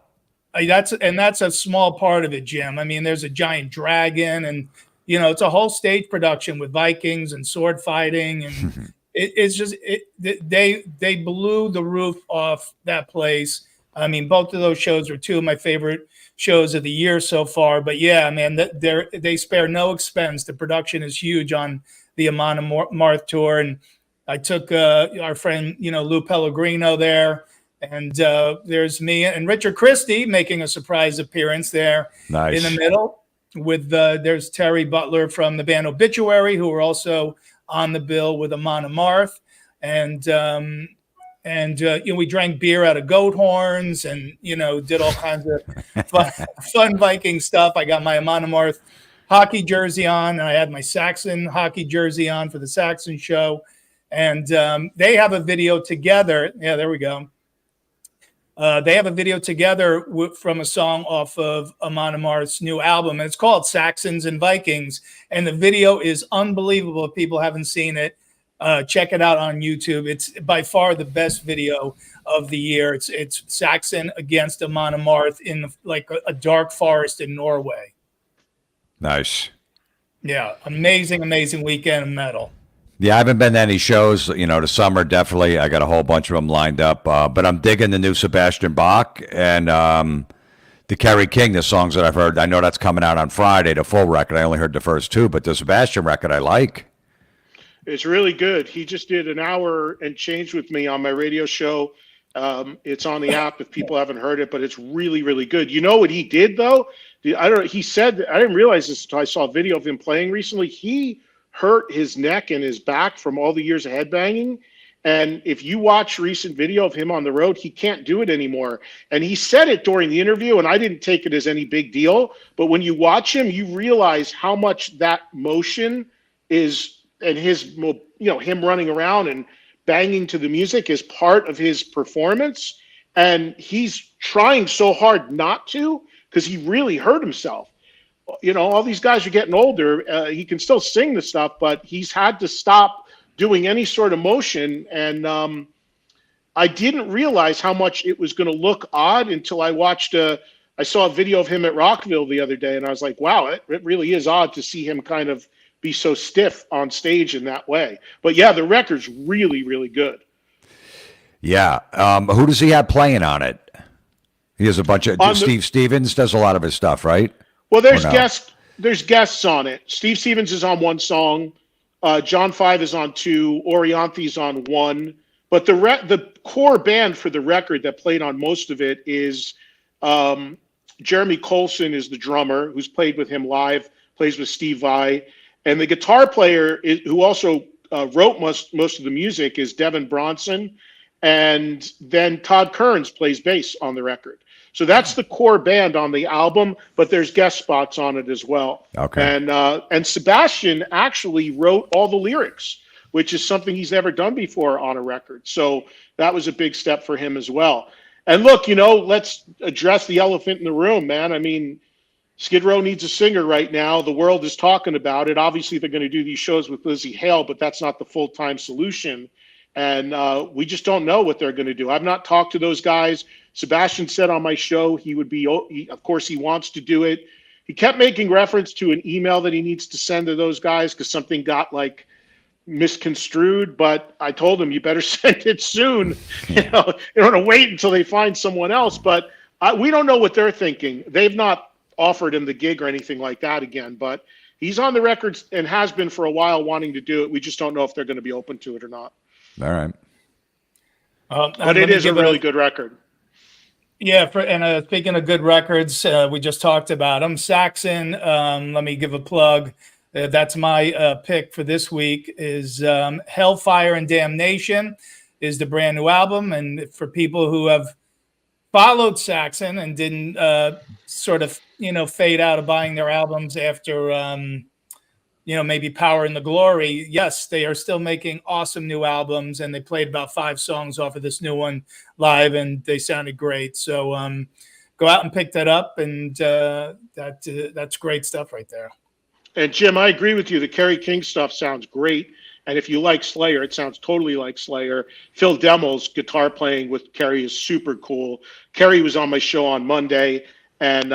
That's a small part of it, Jim. I mean, there's a giant dragon, and it's a whole stage production with Vikings and sword fighting, and they blew the roof off that place. I mean, both of those shows are 2 of my favorite shows of the year so far. But yeah, man, they spare no expense. The production is huge on the Amon Amarth tour, and I took our friend Lou Pellegrino there. And there's me and Richard Christie making a surprise appearance there.
Nice.
In the middle with there's Terry Butler from the band Obituary, who are also on the bill with Amon Amarth. And we drank beer out of goat horns and, did all kinds of fun Viking stuff. I got my Amon Amarth hockey jersey on, and I had my Saxon hockey jersey on for the Saxon show. And they have a video together. Yeah, there we go. They have a video together from a song off of Amon Amarth's new album, and it's called Saxons and Vikings. And the video is unbelievable. If people haven't seen it, check it out on YouTube. It's by far the best video of the year. It's Saxon against Amon Amarth in like a dark forest in Norway.
Nice.
Yeah, amazing weekend of metal.
Yeah, I haven't been to any shows, the summer, definitely. I got a whole bunch of them lined up. But I'm digging the new Sebastian Bach and the Kerry King, the songs that I've heard. I know that's coming out on Friday, the full record. I only heard the first 2, but the Sebastian record I like.
It's really good. He just did an hour and change with me on my radio show. It's on the app if people haven't heard it, but it's really, really good. You know what he did, though? He said, I didn't realize this until I saw a video of him playing recently. He hurt his neck and his back from all the years of headbanging. And if you watch recent video of him on the road, he can't do it anymore. And he said it during the interview, and I didn't take it as any big deal. But when you watch him, you realize how much that motion is, and his, him running around and banging to the music is part of his performance. And he's trying so hard not to, because he really hurt himself. All these guys are getting older. He can still sing the stuff, but he's had to stop doing any sort of motion. And I didn't realize how much it was going to look odd until I saw a video of him at Rockville the other day. And I was like, wow, it really is odd to see him kind of be so stiff on stage in that way. But yeah, the record's really, really good.
Yeah. Who does he have playing on it? He has a bunch of Steve Stevens does a lot of his stuff, right?
Well, there's there's guests on it. Steve Stevens is on one song. John Five is on two. Orianthe's on one. But the core band for the record that played on most of it is Jeremy Colson is the drummer, who's played with him live, plays with Steve Vai. And the guitar player who also wrote most of the music is Devin Bronson. And then Todd Kearns plays bass on the record. So that's the core band on the album, but there's guest spots on it as well.
Okay.
And Sebastian actually wrote all the lyrics, which is something he's never done before on a record. So that was a big step for him as well. And look, let's address the elephant in the room, man. I mean, Skid Row needs a singer right now. The world is talking about it. Obviously, they're going to do these shows with Lizzie Hale, but that's not the full-time solution. And we just don't know what they're going to do. I've not talked to those guys. Sebastian said on my show he would be, of course, he wants to do it. He kept making reference to an email that he needs to send to those guys because something got misconstrued. But I told him, you better send it soon. You don't want to wait until they find someone else. But we don't know what they're thinking. They've not offered him the gig or anything like that again. But he's on the records and has been for a while wanting to do it. We just don't know if they're going to be open to it or not.
All right.
But it is a really good record.
Yeah, speaking of good records, we just talked about them. Saxon, let me give a plug. That's my pick for this week is Hellfire and Damnation is the brand new album. And for people who have followed Saxon and didn't sort of, fade out of buying their albums after, maybe Power and the Glory. Yes, they are still making awesome new albums, and they played about 5 songs off of this new one live, and they sounded great. So go out and pick that up, and that's great stuff right there.
And Jim, I agree with you. The Kerry King stuff sounds great. And if you like Slayer, it sounds totally like Slayer. Phil Demmel's guitar playing with Kerry is super cool. Kerry was on my show on Monday, and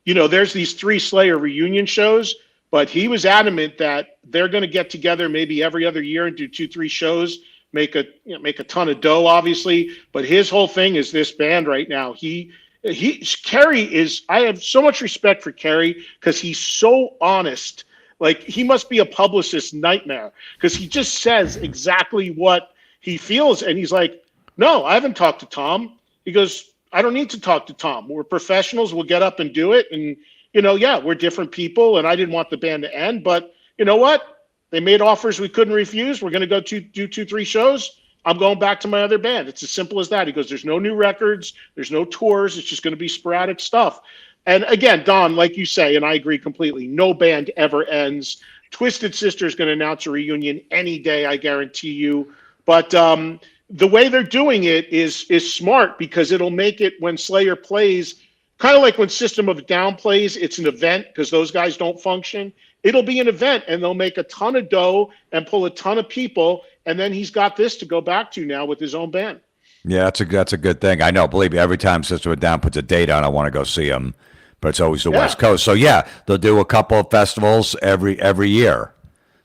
there's these 3 Slayer reunion shows. But he was adamant that they're going to get together maybe every other year and do 2-3 shows, make a ton of dough, obviously. But his whole thing is this band right now. Kerry is. I have so much respect for Kerry because he's so honest. Like, he must be a publicist's nightmare because he just says exactly what he feels, and he's like, "No, I haven't talked to Tom." He goes, "I don't need to talk to Tom. We're professionals. We'll get up and do it." And we're different people, and I didn't want the band to end, but you know what? They made offers we couldn't refuse. We're going to go do 2-3 shows. I'm going back to my other band. It's as simple as that. He goes, there's no new records. There's no tours. It's just going to be sporadic stuff. And again, Don, like you say, and I agree completely, no band ever ends. Twisted Sister is going to announce a reunion any day, I guarantee you. But the way they're doing it is smart because it'll make it when Slayer plays, kind of like when System of a Down plays, it's an event because those guys don't function. It'll be an event, and they'll make a ton of dough and pull a ton of people, and then he's got this to go back to now with his own band.
Yeah, that's a good thing. I know. Believe me, every time System of a Down puts a date on, I want to go see them, but it's always the West Coast. So yeah, they'll do a couple of festivals every year,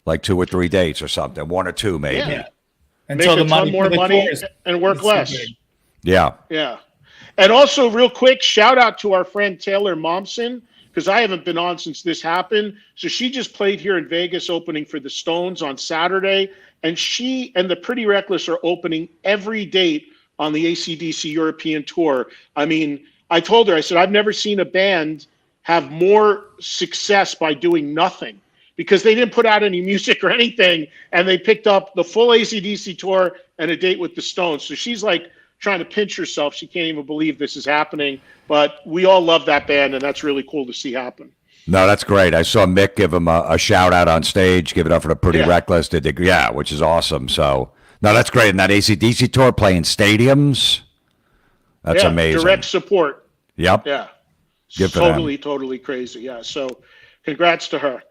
like 2 or 3 dates or something, 1 or 2 maybe.
Yeah.
Until
Make
the
a ton more money and work less.
Yeah.
Yeah. And also, real quick, shout out to our friend Taylor Momsen, because I haven't been on since this happened. So she just played here in Vegas opening for the Stones on Saturday. And she and the Pretty Reckless are opening every date on the AC/DC European Tour. I mean, I told her, I said, I've never seen a band have more success by doing nothing because they didn't put out any music or anything. And they picked up the full AC/DC tour and a date with the Stones. So she's like, trying to pinch herself. She can't even believe this is happening, but we all love that band, and that's really cool to see happen.
No, that's great. I saw Mick give him a shout out on stage, give it up for the Pretty Reckless. Which is awesome. So, no, that's great. And that AC/DC tour playing stadiums, that's amazing.
Direct support.
Yep.
Yeah.
Good for
totally crazy. Yeah. So, congrats to her.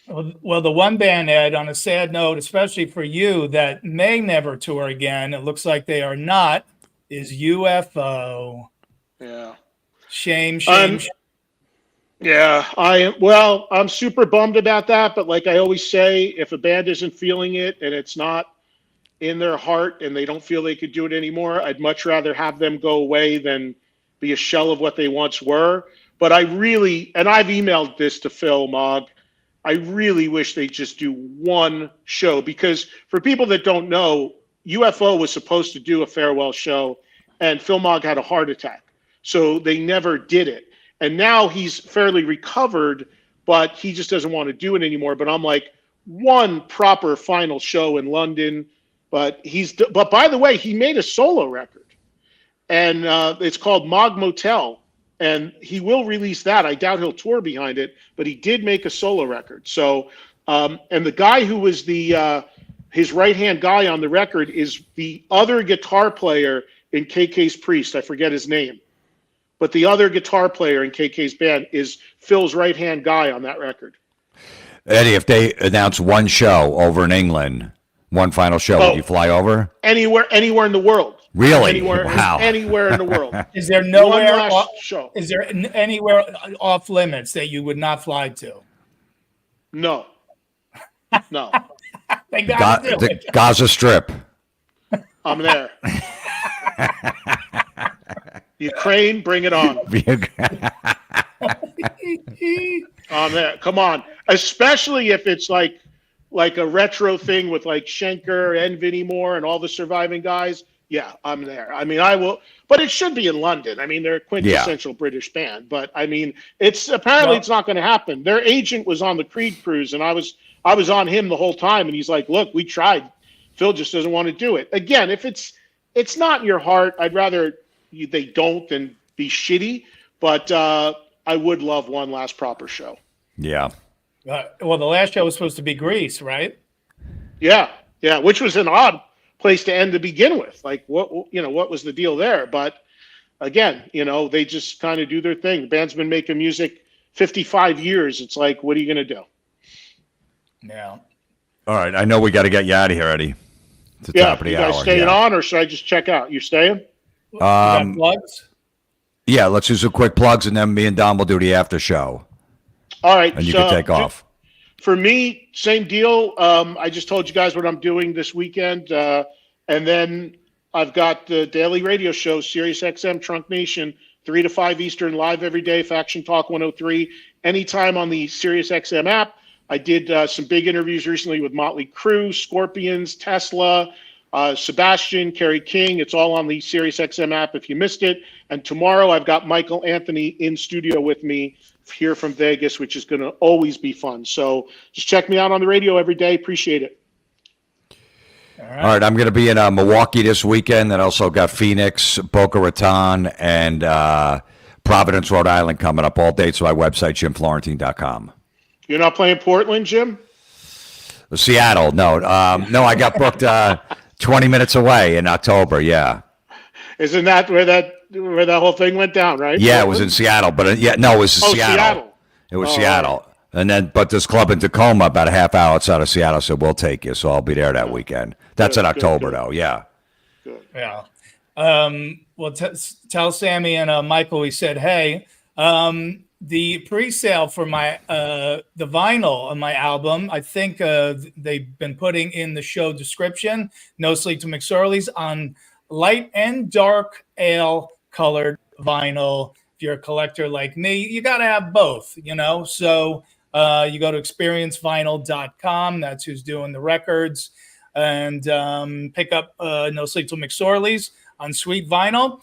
Well, the one band, Ed, on a sad note, especially for you, that may never tour again, it looks like they are not, is UFO.
Yeah.
Shame.
Yeah, I'm super bummed about that, but like I always say, if a band isn't feeling it and it's not in their heart and they don't feel they could do it anymore, I'd much rather have them go away than be a shell of what they once were. But I really, and I've emailed this to Phil Mogg, I really wish they just do one show, because for people that don't know, UFO was supposed to do a farewell show and Phil Mogg had a heart attack. So they never did it. And now he's fairly recovered, but he just doesn't want to do it anymore. But I'm like, one proper final show in London. But by the way, he made a solo record, and it's called Mogg Motel. And he will release that. I doubt he'll tour behind it, but he did make a solo record. So, and the guy who was his right-hand guy on the record is the other guitar player in KK's Priest. I forget his name. But the other guitar player in KK's band is Phil's right-hand guy on that record.
Eddie, if they announce one show over in England, one final show, would you fly over?
Anywhere in the world.
Really?
Anywhere in the world.
Is there Is there anywhere off limits that you would not fly to?
No. No.
The Gaza Strip.
I'm there. Ukraine, bring it on. I'm there. Come on. Especially if it's like a retro thing with like Schenker and Vinnie Moore and all the surviving guys. Yeah, I'm there. I mean, I will, but it should be in London. I mean, they're a quintessential British band, but I mean, it's not going to happen. Their agent was on the Creed cruise, and I was on him the whole time, and he's like, "Look, we tried. Phil just doesn't want to do it." Again, if it's not in your heart, I'd rather they don't than be shitty. But I would love one last proper show.
Yeah.
Well, the last show was supposed to be Greece, right?
Yeah, which was an odd place to end to begin with. Like, what was the deal there? But again, they just kind of do their thing. The band's been making music 55 years. It's like, what are you going to do?
Yeah.
All right. I know we got to get you out of here, Eddie. It's the top of the hour.
You guys staying on, or should I just check out? You staying?
You got plugs?
Yeah, let's do some quick plugs, and then me and Don will do the after show.
All right.
And you can take off.
For me, same deal. I just told you guys what I'm doing this weekend. And then I've got the daily radio show, Sirius XM Trunk Nation, 3 to 5 Eastern, live every day, Faction Talk 103, anytime on the Sirius XM app. I did some big interviews recently with Motley Crue, Scorpions, Tesla, Sebastian, Kerry King. It's all on the Sirius XM app if you missed it. And tomorrow I've got Michael Anthony in studio with me here from Vegas, which is going to always be fun. So just check me out on the radio every day. Appreciate it.
All right. I'm going to be in Milwaukee this weekend, and also got Phoenix, Boca Raton, and Providence, Rhode Island coming up. All dates on my website, jimflorentine.com.
You're not playing Portland, Jim?
Seattle, no. No, I got booked 20 minutes away in October, yeah.
Isn't that where that whole thing went down, right?
Yeah, Portland? It was in Seattle, but it was Seattle. It was Seattle. Right. But this club in Tacoma, about a half hour outside of Seattle, said, we'll take you. So I'll be there that weekend. That's in October, though, yeah.
Good.
Yeah. Well, tell Sammy and Michael we said, hey, the pre-sale for my the vinyl on my album, I think they've been putting in the show description, No Sleep to McSorley's, on light and dark ale colored vinyl. If you're a collector like me, you got to have both, So you go to experiencevinyl.com. That's who's doing the records. And pick up No Sleep Till McSorley's on Sweet Vinyl.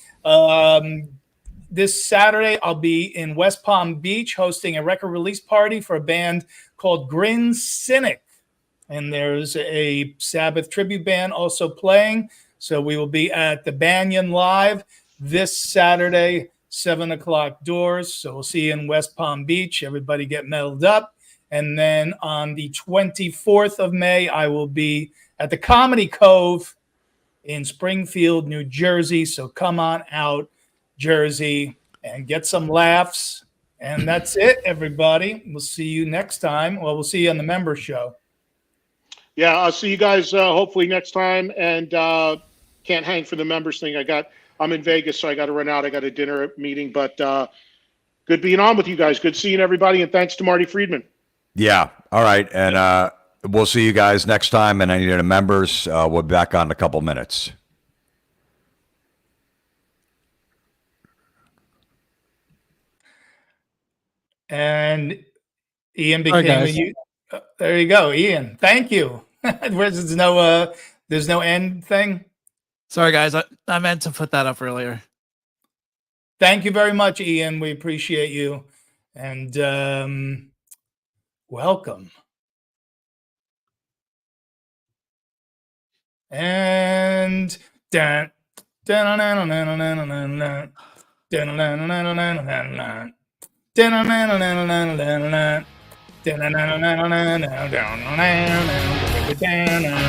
This Saturday, I'll be in West Palm Beach hosting a record release party for a band called Grin Cynic. And there's a Sabbath tribute band also playing. So we will be at the Banyan Live this Saturday, 7 o'clock doors. So we'll see you in West Palm Beach. Everybody get metaled up. And then on the 24th of May, I will be at the Comedy Cove in Springfield, New Jersey. So come on out, Jersey, and get some laughs. And that's it, everybody. We'll see you next time. Well, we'll see you on the member show.
Yeah, I'll see you guys hopefully next time. And can't hang for the members thing. I'm in Vegas, so I got to run out. I got a dinner meeting. But good being on with you guys. Good seeing everybody. And thanks to Marty Friedman.
Yeah. All right. And we'll see you guys next time. And any of the members, we'll be back on in a couple minutes.
and Ian
All right,
became
guys.
there you go, Ian. Thank you. There's no end thing.
Sorry, guys. I meant to put that up earlier.
Thank you very much, Ian. We appreciate you, and welcome. And dun, dun, dun, dun, dun, dun, dun, dun, dun, dun, dun, dun, dun, dun, dun, dun.